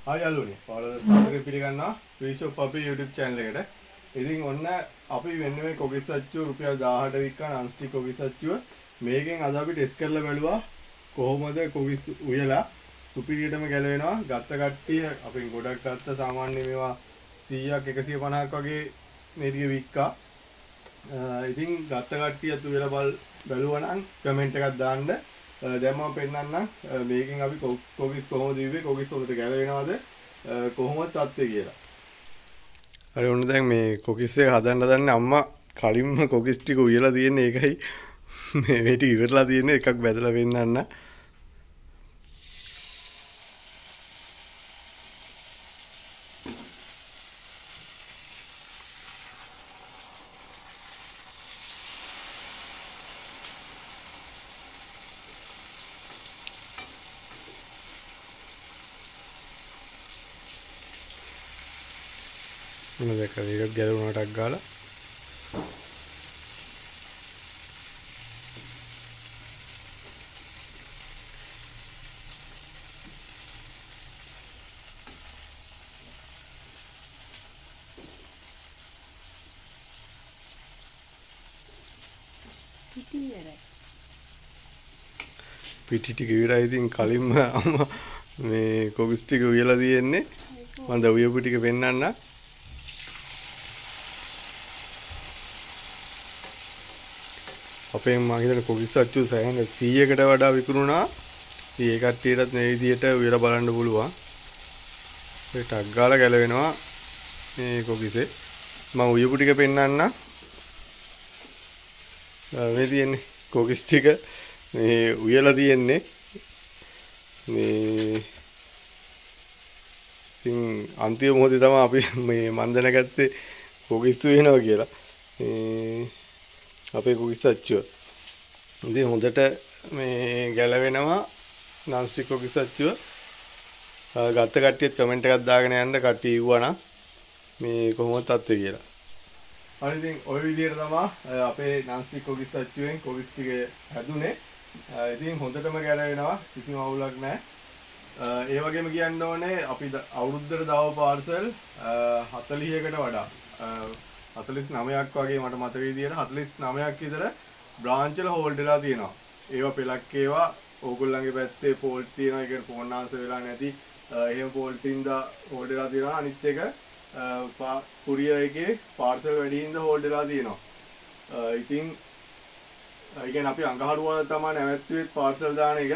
Hi යාළුවනේ. ඔයාලා සාදරයෙන් පිළිගන්නවා ෆ්‍රී ෂොප් අපේ YouTube channel එකට. ඉතින් ඔන්න අපි වෙන්නේ මේ කොකිස් අච්චුව රුපියල් 18 වික්කන අන්ස්ටික් කොකිස් අච්චුව. මේකෙන් අද අපි ටෙස්ට් කරලා බැලුවා කොහොමද කොකිස් උයලා සුපිරියටම ගැලවෙනවා. ගත්ත කට්ටිය අපෙන් ගොඩක් ගත්ත සාමාන්‍ය මේවා 100ක් 150ක් වගේ මේ ටික වික්කා. ඉතින් ගත්ත කට්ටියත් උයලා බැලුවා නම් කමෙන්ට් එකක් දාන්න. දැන් මම පෙන්නන්නම් මේකෙන් අපි කොකිස් කොහොමද ඉුවේ කොකිස් හොඳට ගැලවෙනවද කොහොමද තත්ත්වය කියලා. හරි ඔන්න දැන් මේ කොකිස් එක හදන්න අම්මා කලින්ම කොකිස් ටික උයලා තියෙන්නේ ඒකයි මේ ටික ඉවරලා තියෙන්නේ එකක් බැදලා පෙන්නන්න. මොන දෙක මේක ගැලවුණාටක් ගාලා පිටි ටික ඉවරයි. ඉතින් කලින්ම අම්මා මේ කොකිස් ටික උයලා තියෙන්නේ. මම ද උයපු ටික පෙන්නන්න. අපේ මම හිතන්නේ කොකිස් අච්චු සෑහෙන 100කට වඩා විකුණුණා. ඉතින් ඒ කට්ටියටත් මේ විදිහට උයලා බලන්න පුළුවන්. ඒ ටක් ගාලා ගැලවෙනවා මේ කොකිසේ. මම උයපු ටික පෙන්නන්න. මේ තියෙන්නේ කොකිස් ටික මේ උයලා තියෙන්නේ. මේ ඉතින් අන්තිම මොහොතේ තමයි අපි මේ මන් දැනගත්තේ කොකිස් වෙනවා කියලා. අපේ කොකිස් අච්චුව. ඉතින් හොඳට මේ ගැලවෙනවා නන්ස්ටික් කොකිස් අච්චුව. ගත්ත කට්ටියත් කමෙන්ට් එකක් දාගෙන යන්න කට්ටිය ඉවුවා නම් මේ කොහොමද තත්ත්වය කියලා. හරි ඉතින් ওই විදිහට තමයි අපේ නන්ස්ටික් කොකිස් අච්චුවෙන් කොකිස් ටික හැදුනේ. ඉතින් හොඳටම ගැලවෙනවා කිසිම අවුලක් නැහැ. ඒ වගේම කියන්න ඕනේ අපි අවුරුද්දට දාව පාර්සල් 40කට වඩා 49ක් වගේ මට මතක විදියට 49ක් විතර බ්‍රාන්ච් වල හෝල්ඩ් වෙලා තියෙනවා. ඒවා පෙලක් ඒවා ඕගොල්ලන්ගේ පැත්තේ ෆෝල්ට් තියෙනවා. ඒ කියන්නේ ෆෝන් ආන්සර් වෙලා නැති එහෙම ෆෝල්ට් ඉඳලා හෝල්ඩ් වෙලා තියෙනවා. අනිත් එක කුරියර් එකේ පාර්සල් වැඩි හින්දා හෝල්ඩ් වෙලා තියෙනවා. ඉතින් ඒ කියන්නේ අපි අඟහරුවාදා තමයි නැවැත්තුවේ පාර්සල් දාන එක.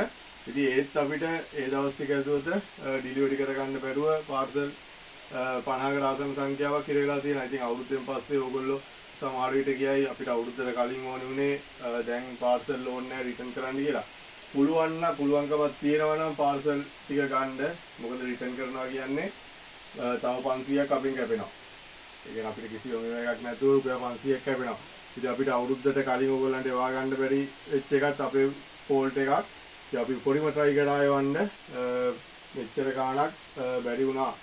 ඉතින් ඒත් අපිට ඒ දවස් ටික ඇතුළත ඩිලිවරි කරගන්න බැරුව පාර්සල් 50කට ආසන්න සංඛ්‍යාවක් ඉර වෙලා තියෙනවා. ඉතින් අවුරුද්දෙන් පස්සේ ඕගොල්ලෝ සමහර විට කියයි අපිට අවුරුද්දකට කලින් ඕනේ උනේ දැන් පාර්සල් ඕනේ නැහැ රිටර්න් කරන්න කියලා. පුළුවන්කමක් තියෙනවා නම් පාර්සල් ටික ගන්න. මොකද රිටර්න් කරනවා කියන්නේ තව 500ක් අපින් කැපෙනවා. ඒ කියන්නේ අපිට කිසි එකක් නැතුව රුපියල් 500ක් කැපෙනවා. ඉතින් අපිට අවුරුද්දට කලින් ඕගොල්ලන්ට එවා ගන්න බැරි වෙච්ච එකත් අපේ ෆෝල්ට් එකක්. ඉතින් අපි පොඩිම try කරලා එවන්න මෙච්චර ගාණක් බැරි වුණා.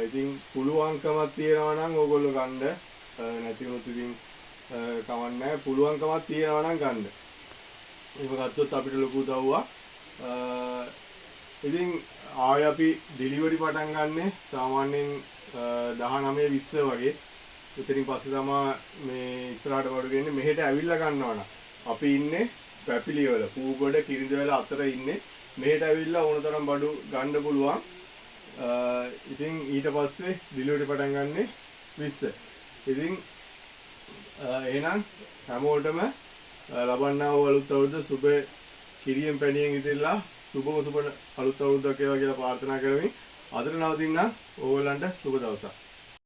ඉතින් පුළුවන්කමක් තියෙනවා නම් ඕගොල්ලෝ ගන්න. නැති වුණොත් ඉතින් කවන්නේ නැහැ. පුළුවන්කමක් තියෙනවා නම් ගන්න. ඒක ගත්තොත් අපිට ලොකු උදව්වක්. ඉතින් ආයෙ අපි ඩිලිවරි පටන් ගන්නෙ සාමාන්‍යයෙන් 19 20 වගේ. ඉතින් පස්සේ තමයි මේ ඉස්සරහට බඩු ගෙන්නේ. මෙහෙට ඇවිල්ලා ගන්නවා නම් අපි ඉන්නේ පැපිලිවල පූගොඩ කිරිඳවල අතර ඉන්නේ. මෙහෙට ඇවිල්ලා ඕන තරම් බඩු ගන්න පුළුවන්. ඉතින් ඊට පස්සේ ඩිලිවරි පටන් ගන්නෙ 20. ඉතින් එහෙනම් හැමෝටම ලබන්නා වූ අලුත් අවුරුද්ද සුබ කිරියෙන් පැණියෙන් ඉතිරලා සුබ අලුත් අවුරුද්දක් වේවා කියලා ප්‍රාර්ථනා කරමින් අදට නවතින්න ඕගොල්ලන්ට සුබ දවසක්.